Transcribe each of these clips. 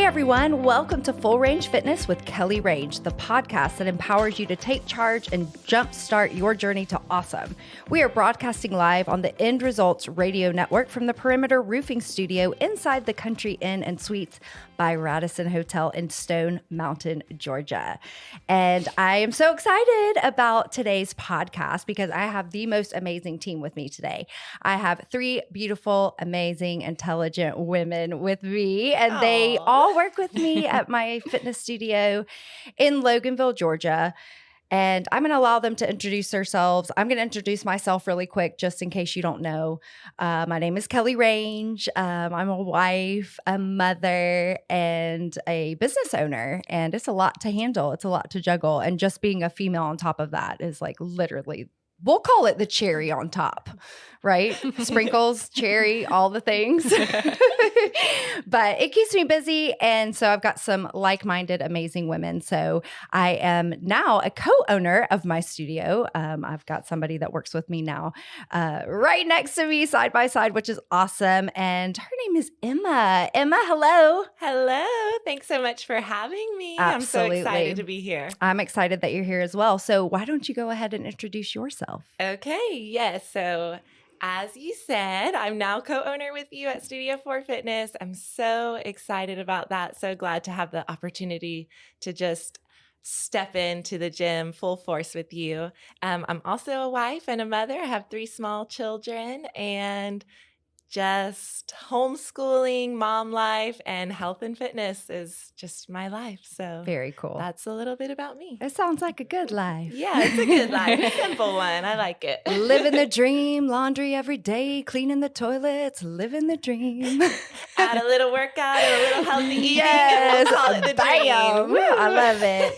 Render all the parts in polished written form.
everyone. Welcome to Full Range Fitness with Kelly Range, the podcast that empowers you to take charge and jumpstart your journey to awesome. We are broadcasting live on the End Resultz Radio Network from the Perimeter Roofing Studio inside the Country Inn and Suites by Raddison Hotel in Stone Mountain, Georgia. And I am so excited about today's podcast because I have the most amazing team with me today. I have three beautiful, amazing, intelligent women with me, and they all work with me at my fitness studio in Loganville, Georgia. And I'm going to allow them to introduce themselves. I'm going to introduce myself really quick, just in case you don't know. My name is Kelly Range. I'm a wife, a mother, and a business owner. And it's a lot to handle. It's a lot to juggle. And just being a female on top of that is like literally, we'll call it the cherry on top, right? Sprinkles, cherry, all the things. But it keeps me busy. And so I've got some like-minded, amazing women. So I am now a co-owner of my studio. I've got somebody that works with me now right next to me, side by side, which is awesome. And her name is Emma. Emma, hello. Hello. Thanks so much for having me. Absolutely. I'm so excited to be here. I'm excited that you're here as well. So why don't you go ahead and introduce yourself? Okay. Yes. So as you said, I'm now co-owner with you at Studio 4 Fitness. I'm so excited about that. So glad to have the opportunity to just step into the gym full force with you. I'm also a wife and a mother. I have 3 small children, and just homeschooling, mom life, and health and fitness is just my life. So very cool. That's a little bit about me. It sounds like a good life. Yeah, it's a good life. A simple one. I like it. Living the dream, laundry every day, cleaning the toilets, living the dream. Add a little workout and a little healthy eating. Yes, and we'll call it the bam. dream. I love it.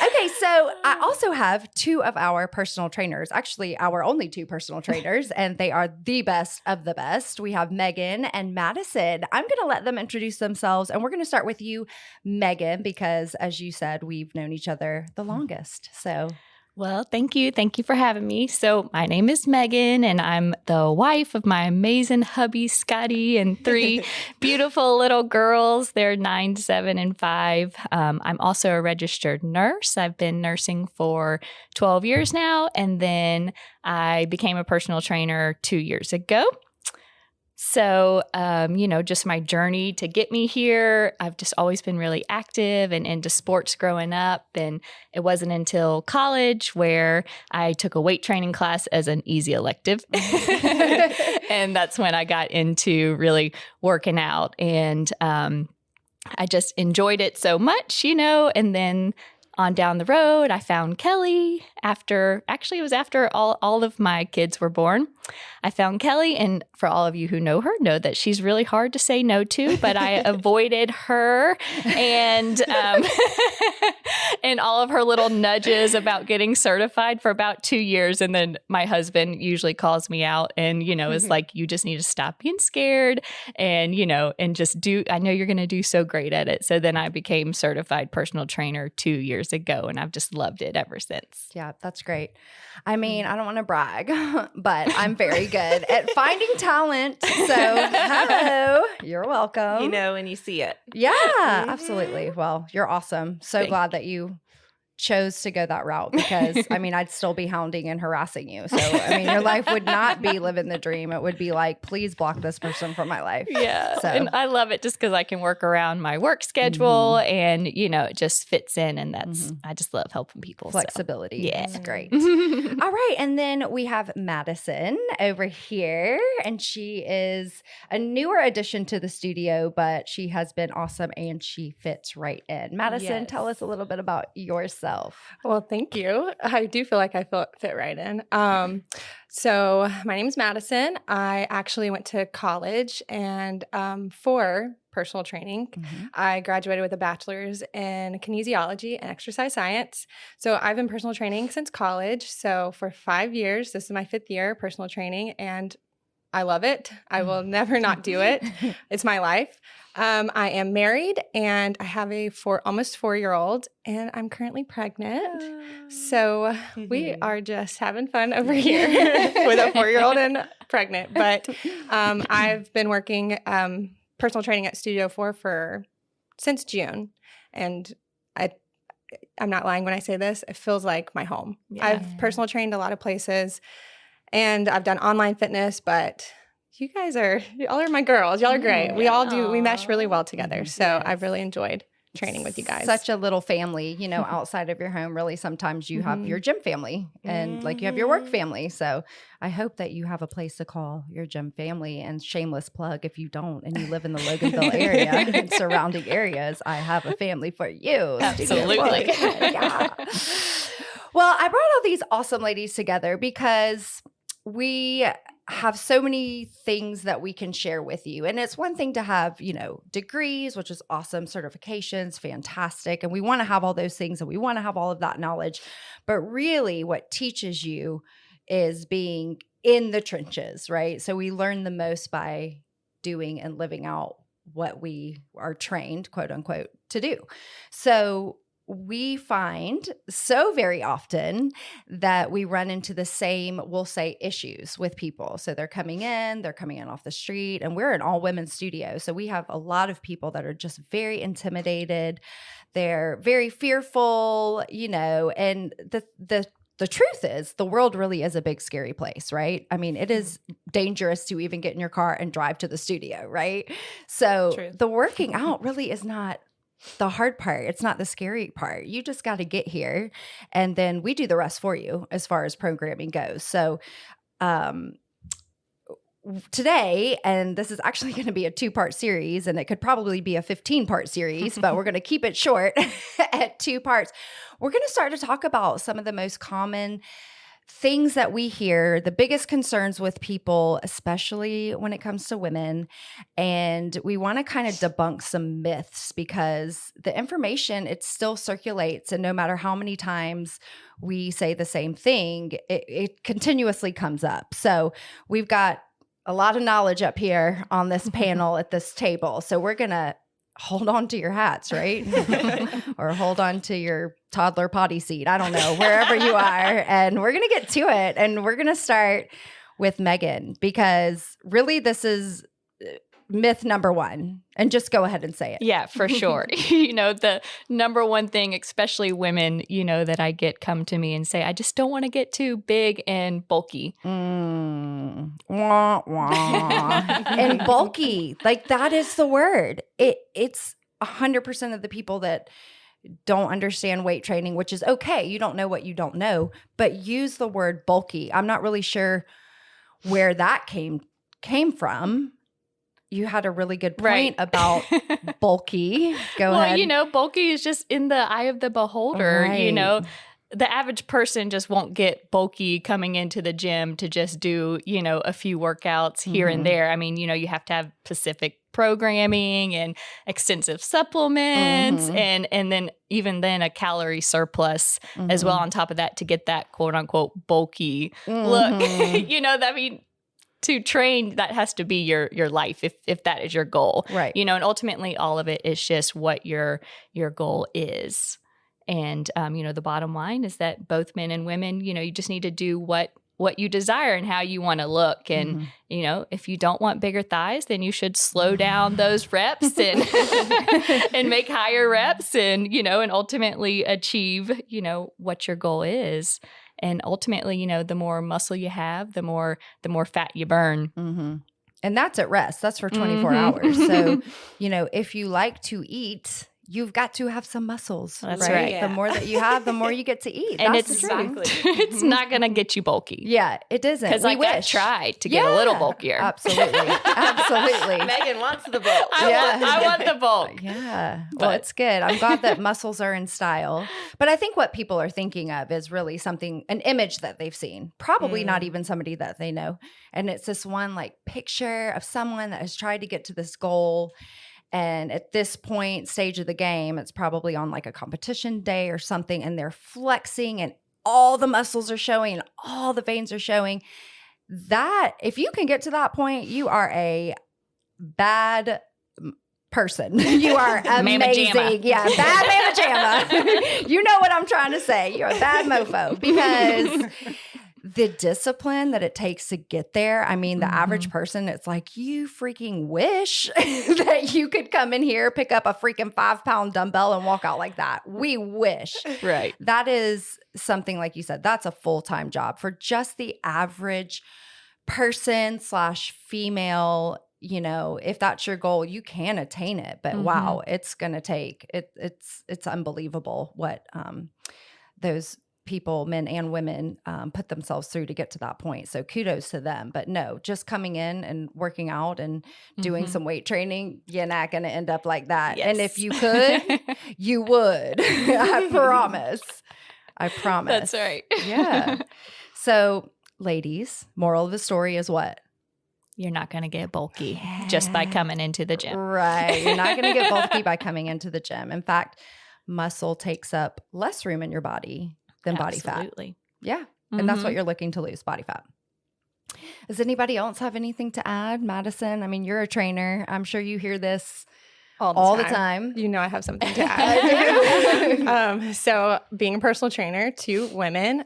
Okay, so I also have 2 of our personal trainers, actually our only 2 personal trainers, and they are the best of the best. We have Megan and Madison. I'm going to let them introduce themselves, and we're going to start with you, Megan, because as you said, we've known each other the longest. So, well, thank you. Thank you for having me. So my name is Megan, and I'm the wife of my amazing hubby, Scotty, and 3 beautiful little girls. They're 9, 7, and 5. I'm also a registered nurse. I've been nursing for 12 years now, and then I became a personal trainer 2 years ago. So, just my journey to get me here, I've just always been really active and into sports growing up. And it wasn't until college where I took a weight training class as an easy elective. And that's when I got into really working out. And I just enjoyed it so much, and then on down the road, I found Kelly after all of my kids were born. I found Kelly, and for all of you who know her, know that she's really hard to say no to, but I avoided her and and all of her little nudges about getting certified for about 2 years. And then my husband usually calls me out and, is like, you just need to stop being scared and, and just I know you're going to do so great at it. So then I became certified personal trainer 2 years ago, and I've just loved it ever since. Yeah, that's great. I mean, I don't want to brag, but I'm very good at finding talent. So, hello, you're welcome. When you see it. Yeah, absolutely. Well, you're awesome. So glad that you chose to go that route because, I'd still be hounding and harassing you. So, your life would not be living the dream. It would be like, please block this person from my life. Yeah. So. And I love it just because I can work around my work schedule and, it just fits in. And that's, I just love helping people. Flexibility. So. Yeah. It's great. All right. And then we have Madison over here, and she is a newer addition to the studio, but she has been awesome and she fits right in. Madison, tell us a little bit about yourself. Well, thank you. I do feel like I fit right in. So my name is Madison. I actually went to college and for personal training. I graduated with a bachelor's in kinesiology and exercise science. So I've been personal training since college. So for 5 years, this is my 5th year personal training, and I love it. I will never not do it. It's my life. I am married and I have a almost 4-year-old, and I'm currently pregnant. So we are just having fun over here with a 4-year-old and pregnant. But I've been working personal training at Studio 4 for since June. And I'm not lying when I say this. It feels like my home. Yeah. I've personal trained a lot of places, and I've done online fitness, but y'all are my girls. Y'all are great. We all do. We mesh really well together. So I've really enjoyed training with you guys. Such a little family, you know, outside of your home. Really, sometimes you have your gym family and like you have your work family. So I hope that you have a place to call your gym family. And shameless plug, if you don't and you live in the Loganville area and surrounding areas, I have a family for you. Absolutely. Yeah. Well, I brought all these awesome ladies together because we have so many things that we can share with you. And it's one thing to have, you know, degrees, which is awesome, certifications, fantastic. And we want to have all those things and we want to have all of that knowledge. But really what teaches you is being in the trenches, right? So we learn the most by doing and living out what we are trained, quote unquote, to do. So we find so very often that we run into the same, we'll say, issues with people. So they're coming in off the street, and we're an all-women studio. So we have a lot of people that are just very intimidated. They're very fearful, you know, and the truth is the world really is a big, scary place, right? I mean, it is dangerous to even get in your car and drive to the studio, right? So the working out really is not the hard part. It's not the scary part. You just got to get here, and then we do the rest for you as far as programming goes. So today, and this is actually going to be a 2-part series, and it could probably be a 15-part series, but we're going to keep it short at 2 parts. We're going to start to talk about some of the most common things that we hear, the biggest concerns with people, especially when it comes to women. And we want to kind of debunk some myths because the information, it still circulates. And no matter how many times we say the same thing, it continuously comes up. So we've got a lot of knowledge up here on this panel at this table. So we're going to hold on to your hats, right? Or hold on to your toddler potty seat. I don't know, wherever you are. And we're going to get to it. And we're going to start with Megan, because really this is myth number 1. And just go ahead and say it. Yeah, for sure. You know, the number one thing, especially women, you know, that I get come to me and say, I just don't want to get too big and bulky. Wah, wah. And bulky, like that is the word. It's 100% of the people that don't understand weight training, which is okay. You don't know what you don't know, but use the word bulky. I'm not really sure where that came from. You had a really good point about bulky. Go ahead. Well, you know, bulky is just in the eye of the beholder. Right. You know, the average person just won't get bulky coming into the gym to just do, you know, a few workouts here and there. I mean, you know, you have to have specific programming and extensive supplements and then even then a calorie surplus as well on top of that to get that quote unquote bulky look. You know, I mean, to train, that has to be your life if that is your goal. Right. You know, and ultimately all of it is just what your goal is. And, you know, the bottom line is that both men and women, you know, you just need to do what you desire and how you want to look. And, you know, if you don't want bigger thighs, then you should slow down those reps and and make higher reps and, you know, and ultimately achieve, you know, what your goal is. And ultimately, you know, the more muscle you have, the more fat you burn. And that's at rest. That's for 24 hours. So, you know, if you like to eat, you've got to have some muscles. That's right. Yeah. The more that you have, the more you get to eat. And that's it's the truth. it's not going to get you bulky. Yeah, it doesn't. Because like I tried to get a little bulkier. Absolutely. Absolutely. Megan wants the bulk. I want the bulk. Yeah. Well, it's good. I'm glad that muscles are in style. But I think what people are thinking of is really something, an image that they've seen, probably not even somebody that they know. And it's this one like picture of someone that has tried to get to this goal. And at this stage of the game, it's probably on like a competition day or something, and they're flexing and all the muscles are showing and all the veins are showing. That, if you can get to that point, you are a bad person. You are amazing. Yeah, bad mama jamma. You know what I'm trying to say. You're a bad mofo, because the discipline that it takes to get there. I mean, the average person, it's like, you freaking wish that you could come in here, pick up a freaking 5-pound dumbbell and walk out like that. We wish. Right. That is something, like you said, that's a full-time job for just the average person / female. You know, if that's your goal, you can attain it. But wow, it's going to take it's unbelievable what those people, men and women, put themselves through to get to that point. So kudos to them. But no, just coming in and working out and doing some weight training, you're not going to end up like that. Yes. And if you could, you would. I promise. That's right. Yeah. So ladies, moral of the story is what? You're not going to get bulky just by coming into the gym. Right. You're not going to get bulky by coming into the gym. In fact, muscle takes up less room in your body than body fat. Absolutely. Yeah. And that's what you're looking to lose, body fat. Does anybody else have anything to add? Madison, I mean, you're a trainer. I'm sure you hear this all the time. You know I have something to add. So being a personal trainer to women,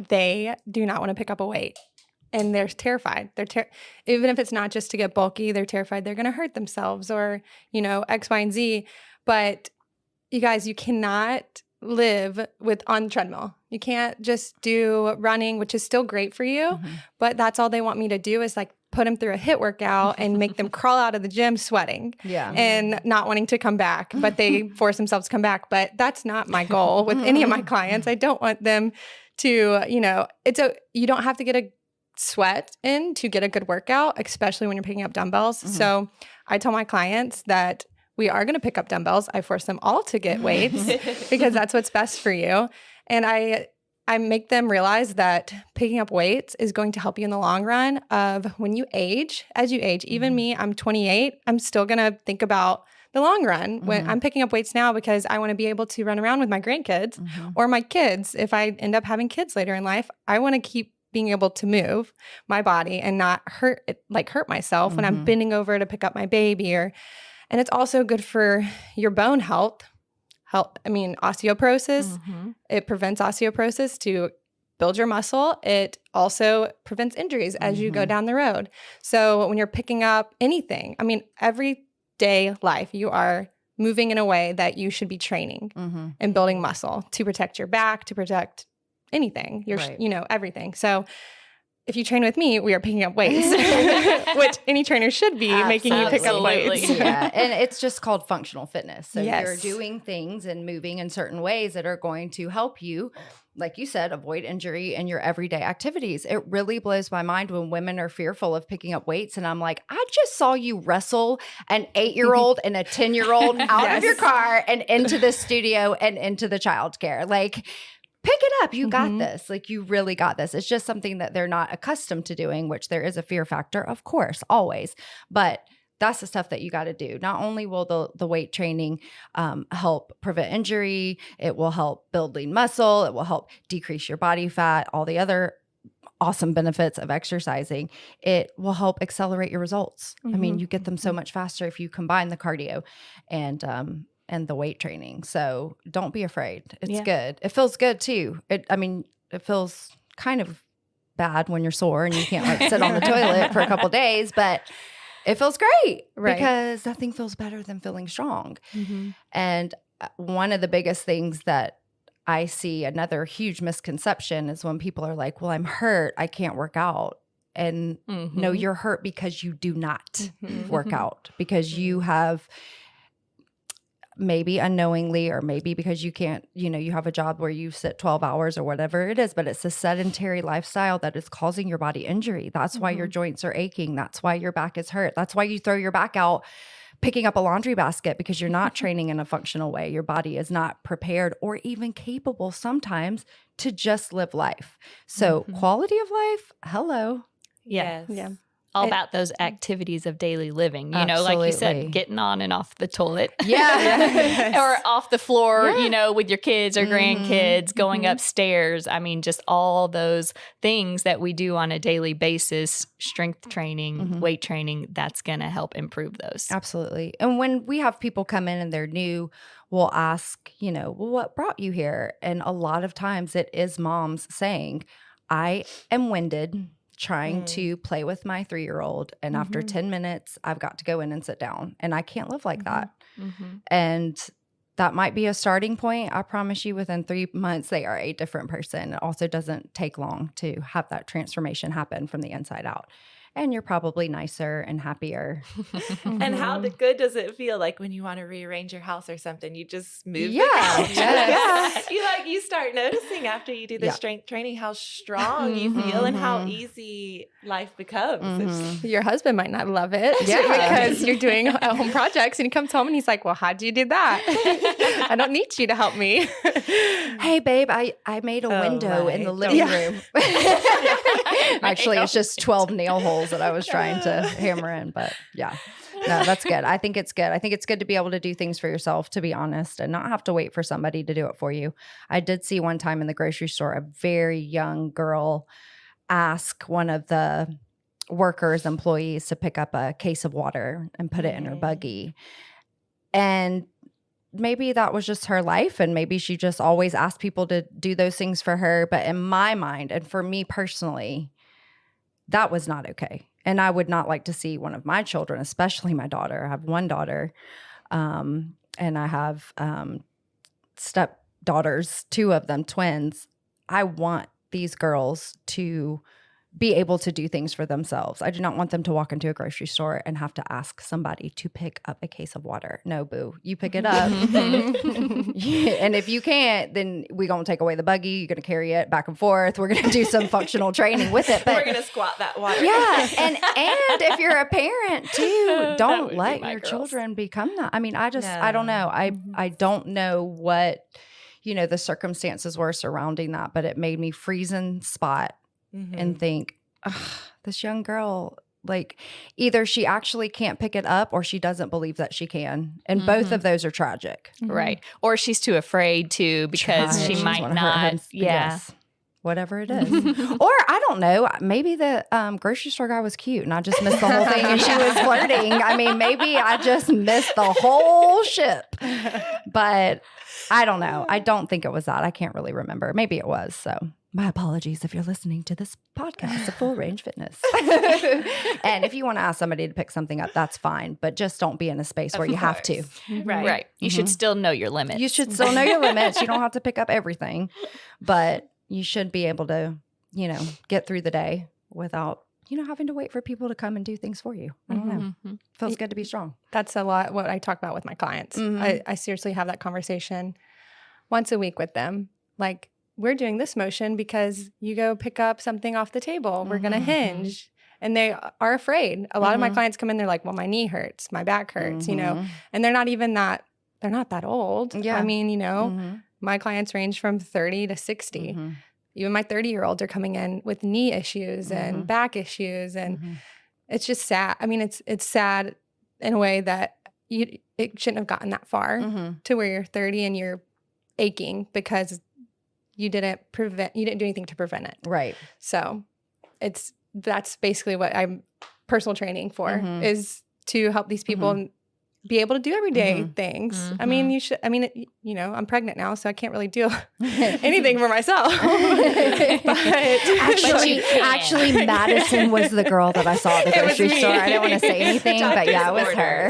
they do not want to pick up a weight. And they're terrified. Even if it's not just to get bulky, they're terrified they're going to hurt themselves or, you know, X, Y, and Z. But you guys, you cannot live on the treadmill. You can't just do running, which is still great for you. But that's all they want me to do is like put them through a HIIT workout and make them crawl out of the gym sweating and not wanting to come back. But they force themselves to come back. But that's not my goal with any of my clients. I don't want them to, you know, you don't have to get a sweat in to get a good workout, especially when you're picking up dumbbells. So I tell my clients that we are going to pick up dumbbells. I force them all to get weights because that's what's best for you. And I make them realize that picking up weights is going to help you in the long run of when you age, as you age. Even me, I'm 28. I'm still going to think about the long run when I'm picking up weights now because I want to be able to run around with my grandkids or my kids. If I end up having kids later in life, I want to keep being able to move my body and not hurt myself when I'm bending over to pick up my baby. And it's also good for your bone health. Osteoporosis. It prevents osteoporosis to build your muscle. It also prevents injuries as you go down the road. So when you're picking up anything, I mean, everyday life, you are moving in a way that you should be training and building muscle to protect your back, to protect anything, everything. So if you train with me, we are picking up weights, which any trainer should be making you pick up weights. Yeah. And it's just called functional fitness. So you're doing things and moving in certain ways that are going to help you, like you said, avoid injury in your everyday activities. It really blows my mind when women are fearful of picking up weights. And I'm like, I just saw you wrestle an 8-year-old and a 10-year-old out of your car and into the studio and into the childcare. Like, pick it up. You got this. Like, you really got this. It's just something that they're not accustomed to doing, which there is a fear factor, of course, always. But that's the stuff that you got to do. Not only will the weight training help prevent injury, it will help build lean muscle, it will help decrease your body fat, all the other awesome benefits of exercising. It will help accelerate your results. I mean, you get them so much faster if you combine the cardio and the weight training. So don't be afraid. It's good. It feels good too. It feels kind of bad when you're sore and you can't like sit on the toilet for a couple days, but it feels great because nothing feels better than feeling strong. And one of the biggest things that I see, another huge misconception, is when people are like, well, I'm hurt, I can't work out. And no, you're hurt because you do not work out, because you have maybe unknowingly, or maybe because you can't, you have a job where you sit 12 hours or whatever it is, but it's a sedentary lifestyle that is causing your body injury. That's why your joints are aching. That's why your back is hurt. That's why you throw your back out picking up a laundry basket, because you're not training in a functional way. Your body is not prepared or even capable sometimes to just live life. So quality of life, hello. Yes. Yeah. All about those activities of daily living, like you said, getting on and off the toilet. Or off the floor, with your kids or grandkids, going upstairs. I mean, just all those things that we do on a daily basis, strength training, weight training, that's going to help improve those. Absolutely. And when we have people come in and they're new, we'll ask, well, what brought you here? And a lot of times it is moms saying, I am winded trying to play with my 3-year-old. And after 10 minutes, I've got to go in and sit down. And I can't live like that. And that might be a starting point. I promise you within 3 months, they are a different person. It also doesn't take long to have that transformation happen from the inside out. And you're probably nicer and happier. And how good does it feel like when you want to rearrange your house or something? You just move the Yeah. couch. Yes. You start noticing after you do the strength training how strong you feel and how easy life becomes. Your husband might not love it because you're doing home projects and he comes home and he's like, well, how'd you do that? I don't need you to help me. Hey, babe, I made a window in the living room. Actually, it's just 12 nail holes that I was trying to hammer in. But yeah, no, that's good. I think it's good. I think it's good to be able to do things for yourself, to be honest, and not have to wait for somebody to do it for you. I did see one time in the grocery store, a very young girl ask one of the employees to pick up a case of water and put it in her buggy. And maybe that was just her life, and maybe she just always asked people to do those things for her. But in my mind, and for me personally, that was not okay. And I would not like to see one of my children, especially my daughter. I have one daughter, and I have stepdaughters, 2 of them, twins. I want these girls to be able to do things for themselves. I do not want them to walk into a grocery store and have to ask somebody to pick up a case of water. No, boo. You pick it up. And if you can't, then we're going to take away the buggy. You're going to carry it back and forth. We're going to do some functional training with it. But we're going to squat that water. Yeah. And if you're a parent too, don't let your children become that. I mean, I don't know. I don't know what, the circumstances were surrounding that, but it made me freeze in spot. And think, this young girl, like either she actually can't pick it up or she doesn't believe that she can. And both of those are tragic. Right. Or she's too afraid to because she might not. Yes. Whatever it is. Or I don't know, maybe the grocery store guy was cute and I just missed the whole thing and she was flirting. I mean, maybe I just missed the whole ship. But I don't know. I don't think it was that. I can't really remember. Maybe it was. So my apologies if you're listening to this podcast of Full Range Fitness. And if you want to ask somebody to pick something up, that's fine. But just don't be in a space where you have to. Right. You should still know your limits. You should still know your limits. You don't have to pick up everything. But you should be able to, get through the day without, having to wait for people to come and do things for you. I don't know. Feels good to be strong. That's a lot what I talk about with my clients. I seriously have that conversation once a week with them. Like, we're doing this motion because you go pick up something off the table. We're going to hinge. And they are afraid. A lot of my clients come in, they're like, well, my knee hurts, my back hurts, and they're not even that, they're not that old. Yeah. I mean, my clients range from 30 to 60. Even my 30-year-olds are coming in with knee issues and back issues. And it's just sad. I mean, it's sad in a way that it shouldn't have gotten that far to where you're 30 and you're aching because you didn't do anything to prevent it. Right. So that's basically what I'm personal training for is to help these people be able to do everyday things. I mean, I'm pregnant now, so I can't really do anything for myself. But actually, Madison was the girl that I saw at the grocery store. I didn't want to say anything, but yeah, it was her.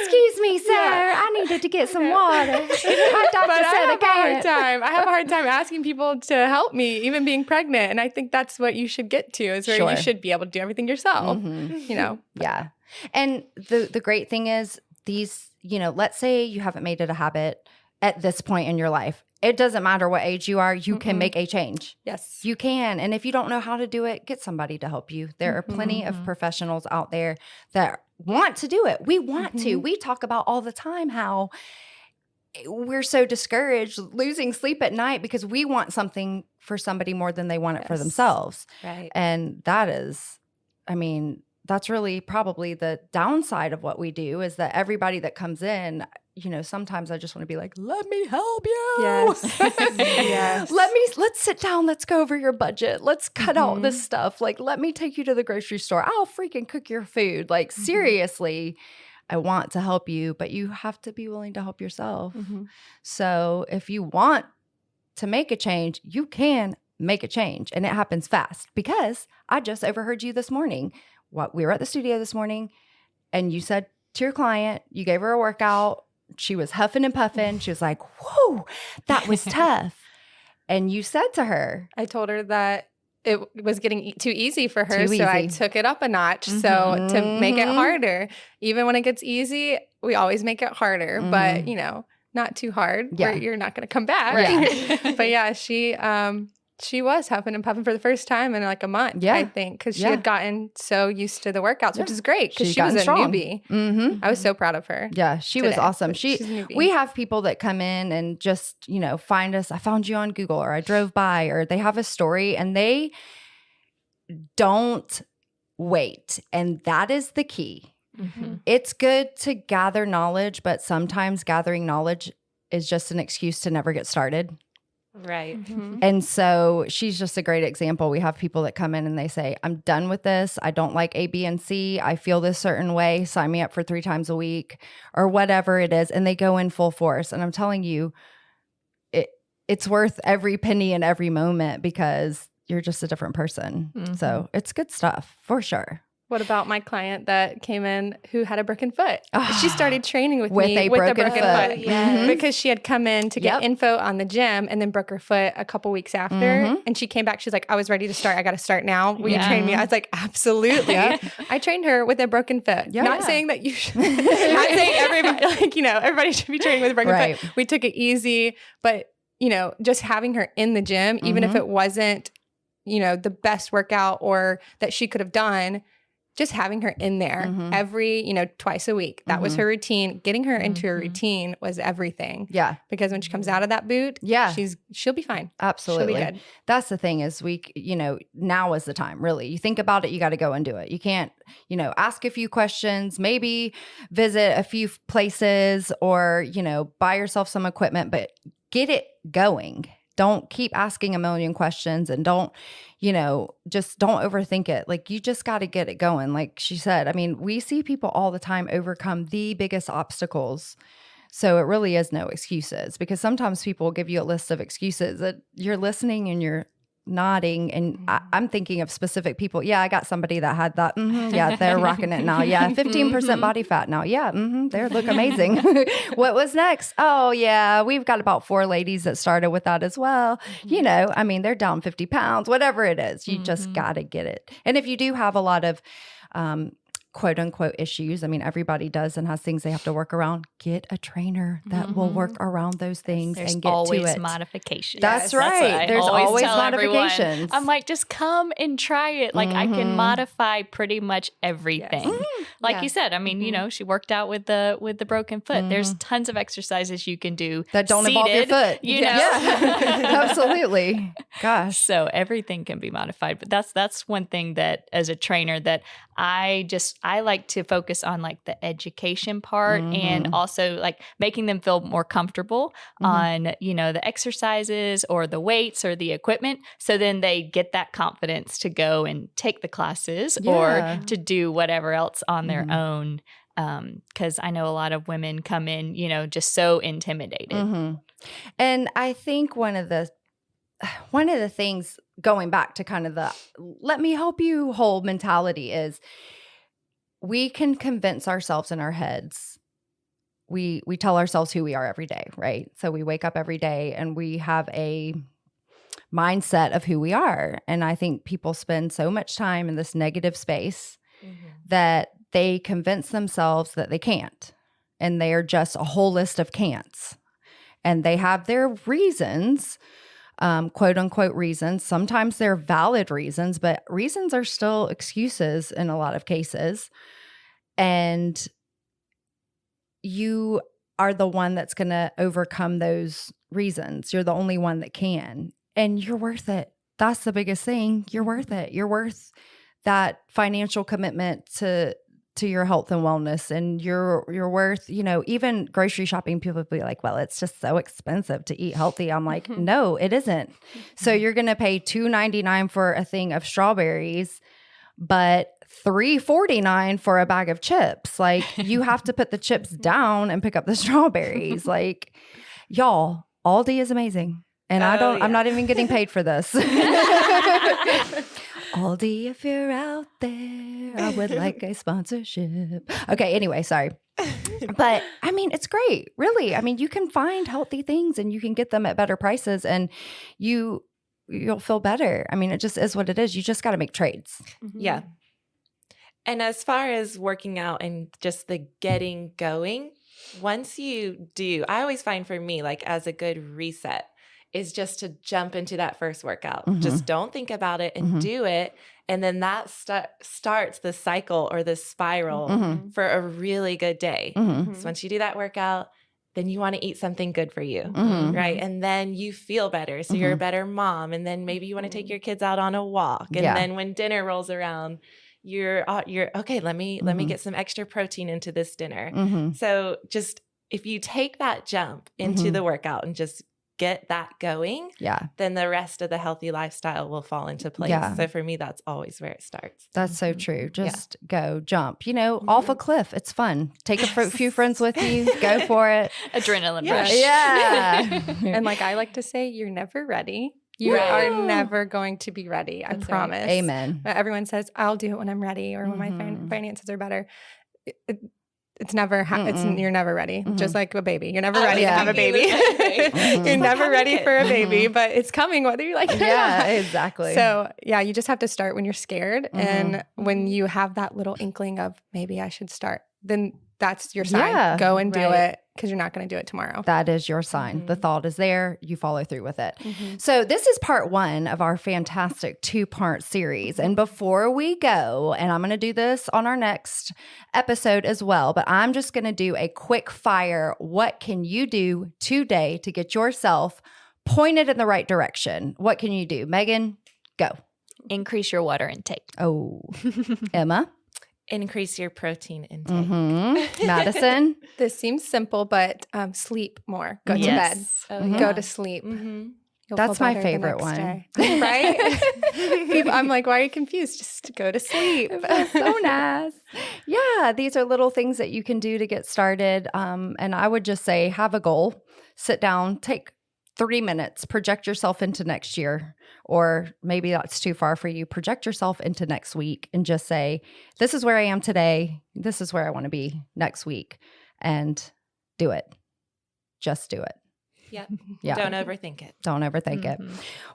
Excuse me, sir. I needed to get some water. I have a hard time asking people to help me, even being pregnant. And I think that's what you should get to, is where you should be able to do everything yourself. Yeah. And the great thing is these, let's say you haven't made it a habit at this point in your life. It doesn't matter what age you are. You can make a change. Yes. You can. And if you don't know how to do it, get somebody to help you. There are plenty of professionals out there that want to do it. We want to. We talk about all the time how we're so discouraged, losing sleep at night because we want something for somebody more than they want it for themselves. Right. And that is, that's really probably the downside of what we do, is that everybody that comes in, sometimes I just want to be like, let me help you. Yes. Let's sit down. Let's go over your budget. Let's cut out this stuff. Like, let me take you to the grocery store. I'll freaking cook your food. Like, seriously, I want to help you, but you have to be willing to help yourself. So if you want to make a change, you can make a change. And it happens fast because I just overheard you this morning. We were at the studio this morning and you said to your client, you gave her a workout. She was huffing and puffing. She was like, whoa, that was tough. And you said to her, I told her that it was getting too easy for her. So I took it up a notch. So to make it harder, even when it gets easy, we always make it harder, but not too hard where you're not going to come back. Right. But yeah, she was huffing and puffing for the first time in like a month, I think, because she had gotten so used to the workouts, which is great because she was a newbie. I was so proud of her. Yeah, she was awesome. We have people that come in and just, find us. I found you on Google, or I drove by, or they have a story and they don't wait. And that is the key. It's good to gather knowledge, but sometimes gathering knowledge is just an excuse to never get started. Right. And so she's just a great example. We have people that come in and they say, I'm done with this. I don't like A, B, and C. I feel this certain way. Sign me up for 3 times a week or whatever it is. And they go in full force. And I'm telling you, it's worth every penny and every moment because you're just a different person. So it's good stuff for sure. What about my client that came in who had a broken foot? She started training with me a broken foot. Because she had come in to get info on the gym and then broke her foot a couple weeks after. And she came back. She's like, I was ready to start. I got to start now. Will you train me? I was like, absolutely. I trained her with a broken foot. Not saying that you should. Not saying everybody, everybody should be training with a broken foot. We took it easy. But, just having her in the gym, even if it wasn't, the best workout or that she could have done, just having her in there every, twice a week. That was her routine. Getting her into a routine was everything. Yeah. Because when she comes out of that boot, she'll be fine. Absolutely. She'll be good. That's the thing is now is the time, really. You think about it, you got to go and do it. You can't, ask a few questions, maybe visit a few places or, buy yourself some equipment, but get it going. Don't keep asking a million questions and don't overthink it. Like, you just got to get it going. Like she said, I mean, we see people all the time overcome the biggest obstacles. So it really is no excuses, because sometimes people will give you a list of excuses that you're listening and you're nodding. And I'm thinking of specific people. Yeah, I got somebody that had that. Yeah, they're rocking it now. Yeah, 15% body fat now. Yeah, they look amazing. What was next? Oh, yeah, we've got about 4 ladies that started with that as well. They're down 50 pounds, whatever it is. You just got to get it. And if you do have a lot of quote unquote issues, everybody does and has things they have to work around, get a trainer that will work around those things and get to it. There's always modifications. That's right. There's always modifications. Everyone. I'm like, just come and try it. Like, I can modify pretty much everything. Like you said, she worked out with the broken foot. There's tons of exercises you can do that don't involve your foot. Yeah. Absolutely. Gosh. So everything can be modified. But that's one thing that as a trainer that I like to focus on, like the education part and also like making them feel more comfortable on, the exercises or the weights or the equipment. So then they get that confidence to go and take the classes or to do whatever else on their own. Because I know a lot of women come in, just so intimidated. And I think one of the things, going back to kind of the let me help you whole mentality, is we can convince ourselves in our heads. We tell ourselves who we are every day, right? So we wake up every day and we have a mindset of who we are. And I think people spend so much time in this negative space that they convince themselves that they can't. And they are just a whole list of can'ts. And they have their reasons, quote unquote reasons. Sometimes they're valid reasons, but reasons are still excuses in a lot of cases. And you are the one that's going to overcome those reasons. You're the only one that can. And you're worth it. That's the biggest thing. You're worth it. You're worth that financial commitment to your health and wellness. And you're worth, even grocery shopping, people be like, well, it's just so expensive to eat healthy. I'm like, no, it isn't. So you're going to pay $2.99 for a thing of strawberries, but $3.49 for a bag of chips. Like, you have to put the chips down and pick up the strawberries. Like, y'all, Aldi is amazing. And Oh, I'm not even getting paid for this. Aldi, if you're out there, I would like a sponsorship. Okay, anyway, sorry. But I mean, it's great, really. I mean, you can find healthy things and you can get them at better prices and you'll feel better. I mean, it just is what it is. You just got to make trades. Yeah. And as far as working out and just the getting going, once you do, I always find for me, like as a good reset, is just to jump into that first workout. Just don't think about it and do it. And then that starts the cycle or the spiral for a really good day. So once you do that workout, then you want to eat something good for you, right? And then you feel better. So you're a better mom. And then maybe you want to take your kids out on a walk. And then when dinner rolls around, you're okay, let me get some extra protein into this dinner. So just if you take that jump into the workout and just get that going, then the rest of the healthy lifestyle will fall into place. So for me, that's always where it starts. That's so true. Just go jump, off a cliff. It's fun. Take a few friends with you. Go for it. Adrenaline rush. Yeah. And like I like to say, you're never ready. You are never going to be ready. I promise. Right. Amen. Everyone says, I'll do it when I'm ready or when my finances are better. It's never, you're never ready. Just like a baby. You're never ready to have a baby. You're never ready for a baby, but it's coming whether you like it or not. Yeah, exactly. So you just have to start when you're scared. And when you have that little inkling of maybe I should start, then that's your sign. Yeah, go and do it because you're not going to do it tomorrow. That is your sign. The thought is there. You follow through with it. So this is part 1 of our fantastic 2-part series. And before we go, and I'm going to do this on our next episode as well, but I'm just going to do a quick fire. What can you do today to get yourself pointed in the right direction? What can you do? Megan, go. Increase your water intake. Oh, Emma. Increase your protein intake. Madison. This seems simple, but sleep more. Go to bed. Go to sleep. You'll That's feel my better the favorite next one. day. Right? I'm like, why are you confused? Just go to sleep. So nice. Yeah, these are little things that you can do to get started. And I would just say, have a goal, sit down, take 3 minutes, project yourself into next year, or maybe that's too far for you. Project yourself into next week and just say, this is where I am today. This is where I want to be next week, and do it. Just do it. Yeah. Don't overthink it. Don't overthink it.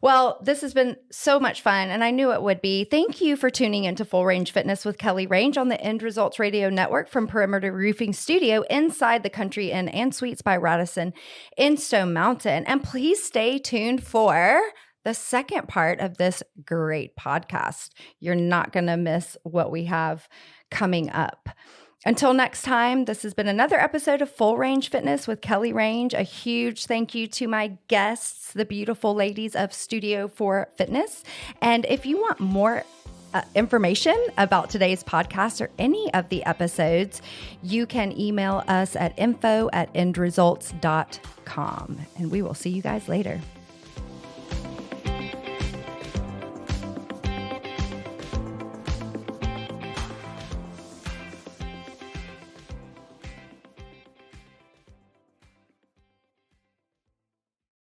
Well, this has been so much fun, and I knew it would be. Thank you for tuning into Full Range Fitness with Kelly Range on the End Resultz Radio Network from Perimeter Roofing Studio inside the Country Inn and Suites by Raddison in Stone Mountain. And please stay tuned for the second part of this great podcast. You're not going to miss what we have coming up. Until next time, this has been another episode of Full Range Fitness with Kelly Range. A huge thank you to my guests, the beautiful ladies of Studio 4 Fitness. And if you want more information about today's podcast or any of the episodes, you can email us at info@endresultz.com. And we will see you guys later.